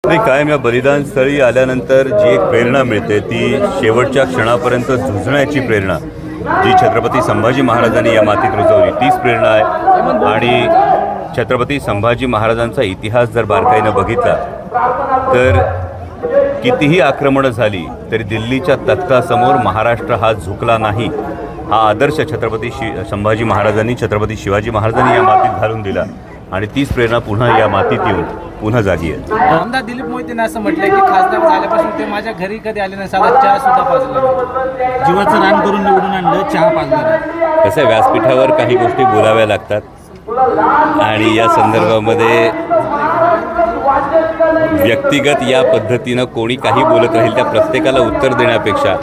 नाही कायम या बलिदान स्थळी आल्यानंतर जी एक प्रेरणा मिळते ती शेवटच्या क्षणापर्यंत झुंजण्याची प्रेरणा जी छत्रपती संभाजी महाराजांनी या मातीत रुजवली तीच प्रेरणा आहे। आणि छत्रपती संभाजी महाराजांचा इतिहास जर बारकाईनं बघितला तर कितीही आक्रमणं झाली तरी दिल्लीच्या तख्तासमोर महाराष्ट्र हा झुकला नाही। हा आदर्श छत्रपती संभाजी महाराजांनी छत्रपती शिवाजी महाराजांनी या मातीत घालून दिला आणि तीच प्रेरणा पुन्हा या मातीत येऊन पुन्हा जागी आहे। आमदार दिलीप मोहितेंनी असं म्हटलंय की खासदार झाल्यापासून ते माझ्या घरी कधी आले नाही, साधा चहा सुद्धा पाजला नाही। जीवाचं रान करून निवडून आणलं, चहा पाजला नाही। कसं व्यासपीठावर काही गोष्टी बोलाव्या लागतात आणि या संदर्भामध्ये व्यक्तिगत या पद्धतीनं कोणी काही बोलत राहील त्या प्रत्येकाला उत्तर देण्यापेक्षा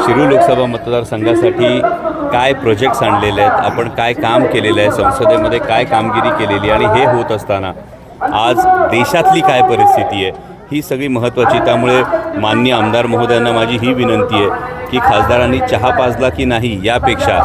शिरूर लोकसभा मतदारसंघासाठी काय प्रोजेक्ट्स आणलेले आहेत, आपण काय काम केलेलं आहे, संसदेमध्ये काय कामगिरी केलेली आणि हे होत असताना आज देशातली काय परिस्थिती आहे ही सगळी महत्त्वाची। त्यामुळे माननीय आमदार महोदयांना माझी ही विनंती आहे की खासदारांनी चहा पाजला की नाही यापेक्षा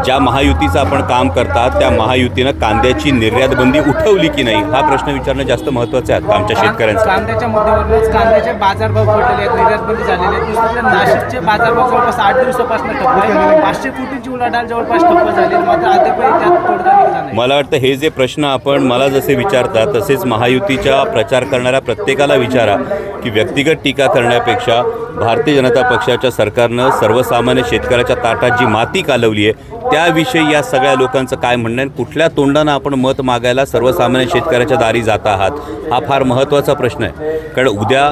ज्या महायुतीचं आपण काम करतात त्या महायुतीनं कांद्याची निर्यातबंदी उठवली की नाही हा प्रश्न विचारणं जास्त महत्त्वाचं आहे आमच्या शेतकऱ्यांसाठी। कांद्याच्या मुद्द्यावरच कांद्याचे बाजारभाव पडलेले आहेत, निर्यातबंदी झालेली आहे। दुसरीकडे नाशिकचे बाजारभाव जवळपास 8 दिवसापासून ठप्प आहे, 500 कोटींची उलाढाल जवळपास ठप्प झाली, मात्र अद्यापही त्यात तोडगा निघाला नाही। मला वाटतं हे जे प्रश्न आपण मला जसे विचारतात तसेच महायुतीच्या प्रचार करणाऱ्या प्रत्येकाला विचारा की व्यक्तिगत टीका करण्यापेक्षा भारतीय जनता पक्षाच्या सरकारनं सर्वसामान्य शेतकऱ्याच्या ताटात जी माती कालवली आहे त्याविषयी या सगळ्या लोकांचं काय म्हणणं आहे, कुठल्या तोंडानं आपण मत मागायला सर्वसामान्य शेतकऱ्याच्या दारी जात आहात हा फार महत्त्वाचा प्रश्न आहे। कारण उद्या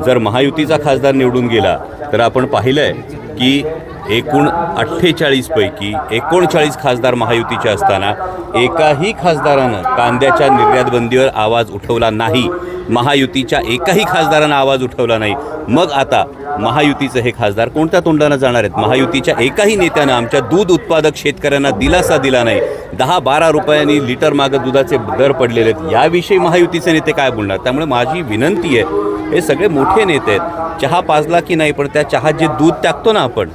जर महायुतीचा खासदार निवडून गेला तर आपण पाहिलं आहे की एकूण 48 पैकी 39 खासदार महायुतीचे असताना एकाही खासदारानं कांद्याच्या निर्यातबंदीवर आवाज उठवला नाही, महायुतीच्या एकाही खासदारानं आवाज उठवला नाही। मग आता महायुतीचं हे खासदार कोणत्या तोंडानं जाणार आहेत? महायुतीच्या एकाही नेत्यानं आमच्या दूध उत्पादक शेतकऱ्यांना दिलासा दिला नाही। 10-12 रुपयांनी लिटर मागं दुधाचे दर पडलेले आहेत, याविषयी महायुतीचे नेते काय बोलणार? त्यामुळे माझी विनंती आहे, हे सगळे मोठे नेते आहेत, चहा पाजला की नाही पण त्या चहात जे दूध टाकतो ना आपण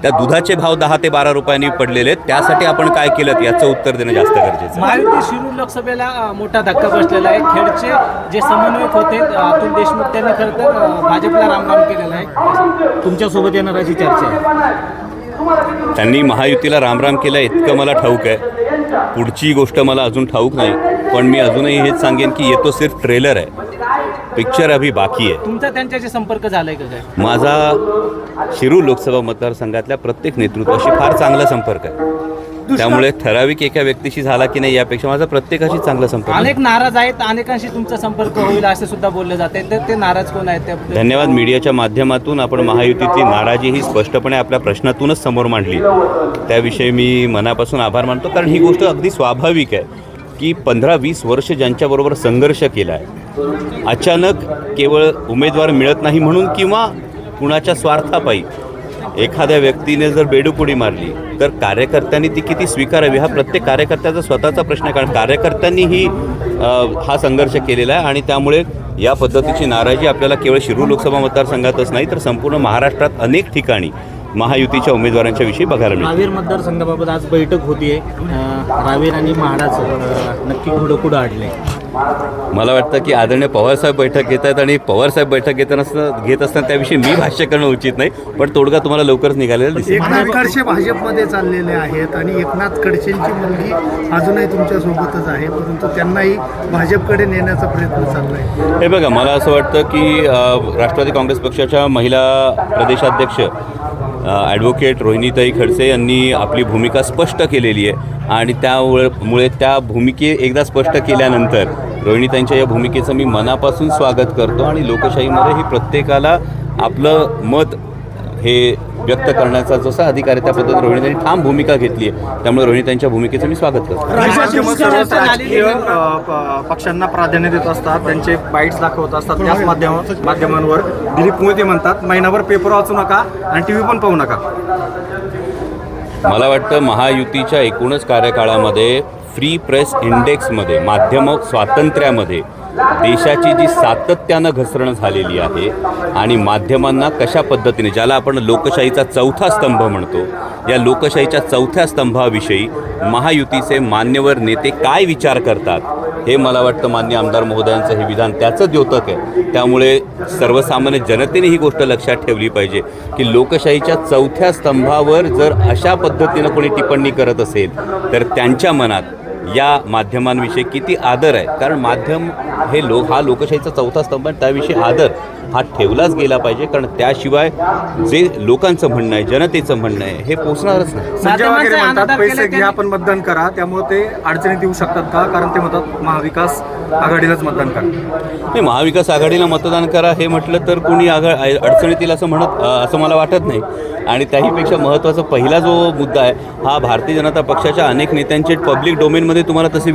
त्या दुधाचे भाव 10 ते 12 रुपयांनी पडलेले आहेत, त्यासाठी आपण काय केलं याचं उत्तर देणं जास्त गरजेचं आहे। महायुती शिरूर लोकसभेला मोठा धक्का बसलेला आहे। खेडचे जे समन्वयक होते अतुल देशमुख त्यांनी खरं तर भाजपला रामराम केलेला आहे, तुमच्यासोबत येणार अशी चर्चा आहे। त्यांनी महायुतीला रामराम केला इतकं मला ठाऊक आहे, पुढची गोष्ट मला अजून ठाऊक नाही, पण मी अजूनही हेच सांगेन की ये तो सिर्फ ट्रेलर आहे, पिक्चर अभी बाकी आहे। तुमचा त्यांच्याशी संपर्क झालाय का काय? माझा शिरूर लोकसभा मतदारसंघातल्या प्रत्येक नेतृत्वाशी फार चांगला संपर्क आहे, त्यामुळे ठराविक एका व्यक्तीशी झाला की नाही यापेक्षा माझा प्रत्येकाशी चांगला संपर्क आहे। अनेक नाराज आहेत, अनेकांशी तुमचा संपर्क होईल असे सुद्धा बोलले जाते, तर ते नाराज कोण आहेत? धन्यवाद। मीडियाच्या माध्यमातून आपण महायुतीतली नाराजी ही स्पष्टपणे आपल्या प्रश्नातूनच समोर मांडली, त्याविषयी मी मनापासून आभार मानतो। कारण ही गोष्ट अगदी स्वाभाविक आहे की 15-20 वर्ष ज्यांच्याबरोबर संघर्ष केला आहे अचानक केवळ उमेदवार मिळत नाही म्हणून किंवा कुणाच्या स्वार्थापायी एखाद्या व्यक्तीने जर बेडुकुडी मारली तर कार्यकर्त्यांनी ती किती स्वीकारावी हा प्रत्येक कार्यकर्त्याचा स्वतःचा प्रश्न आहे। कारण कार्यकर्त्यांनीही हा संघर्ष केलेला आहे आणि त्यामुळे या पद्धतीची नाराजी आपल्याला केवळ शिरूर लोकसभा मतदारसंघातच नाही तर संपूर्ण महाराष्ट्रात अनेक ठिकाणी महायुतीच्या उमेदवारांच्या विषयी बघायला मिळते। रावेर मतदारसंघाबाबत आज बैठक होतीये, रावेर आणि म्हाडाचं नक्की कुठं अडले? मला वाटतं की आदरणीय पवारसाहेब बैठक घेत आहेत आणि पवारसाहेब बैठक घेत असताना त्याविषयी मी भाष्य करणं उचित नाही, पण तोडगा तुम्हाला लवकरच निघालेला दिसेल। एकनाथ खडसे भाजपमध्ये चाललेले आहेत आणि एकनाथ खडसेंची मुलगी अजूनही तुमच्या सोबतच आहे, परंतु त्यांनाही भाजपकडे नेण्याचा प्रयत्न चालला आहे। हे बघा, मला असं वाटतं की राष्ट्रवादी काँग्रेस पक्षाच्या महिला प्रदेशाध्यक्ष ॲडव्होकेट रोहिणीताई खडसे यांनी आपली भूमिका स्पष्ट केलेली आहे आणि त्यामुळे त्या एकदा स्पष्ट केल्यानंतर रोहिणीताईंच्या या भूमिकेचं मी मनापासून स्वागत करतो आणि लोकशाहीमध्ये ही प्रत्येकाला आपलं मत हे व्यक्त करण्याचा जसा अधिकार आहे त्या पद्धतीने रोहिणीताईंनी ठाम भूमिका घेतली आहे, त्यामुळे रोहिणीताईंच्या भूमिकेचं मी स्वागत करतो। राजकीय पक्षांना प्राधान्य देत असतात, त्यांचे बाईट्स दाखवत असतात, त्याच माध्यमांवर दिलीप मोहिते म्हणतात महिनाभर पेपर वाचू नका आणि टीव्ही पण पाहू नका। मला वाटतं महायुतीच्या एकूणच कार्यकाळामध्ये फ्री प्रेस इंडेक्समध्ये माध्यम स्वातंत्र्यामध्ये देशाची जी सातत्यानं घसरण झालेली आहे आणि माध्यमांना कशा पद्धतीने ज्याला आपण लोकशाहीचा चौथा स्तंभ म्हणतो या लोकशाहीच्या चौथ्या स्तंभाविषयी महायुतीचे मान्यवर नेते काय विचार करतात हे मला वाटतं मान्य आमदार महोदयांचं हे विधान त्याचं द्योतक आहे. त्यामुळे सर्वसामान्य जनतेने ही गोष्ट लक्षात ठेवली पाहिजे की लोकशाहीच्या चौथ्या स्तंभावर जर अशा पद्धतीनं कोणी टिप्पणी करत असेल तर त्यांच्या मनात या माध्यमांविषयी किती आदर आहे. कारण माध्यम हे हा लोकशाहीचा चौथा स्तंभ आहे, त्याविषयी आदर हा ठेवलाच गेला पाहिजे. कारण त्याशिवाय जे लोकांचं म्हणणं आहे, जनतेचं म्हणणं आहे, हे पोचणारच नाही. संजय वगैरे माध्यमांचा म्हणतात अनादर पैसे केला घ्या पण मतदान करा, त्यामुळे ते अडचणीत येऊ शकतात का? कारण ते म्हणतात महाविकास आघाडीलाच मतदान करा. नाही, महाविकास आघाडीला मतदान करा हे म्हटलं तर कोणी अडचणीत येईल असं मला वाटत नाही. आणि त्याहीपेक्षा महत्त्वाचा पहिला जो मुद्दा आहे हा भारतीय जनता पक्षाच्या अनेक नेत्यांचे पब्लिक डोमेनमध्ये तुम्हाला तसे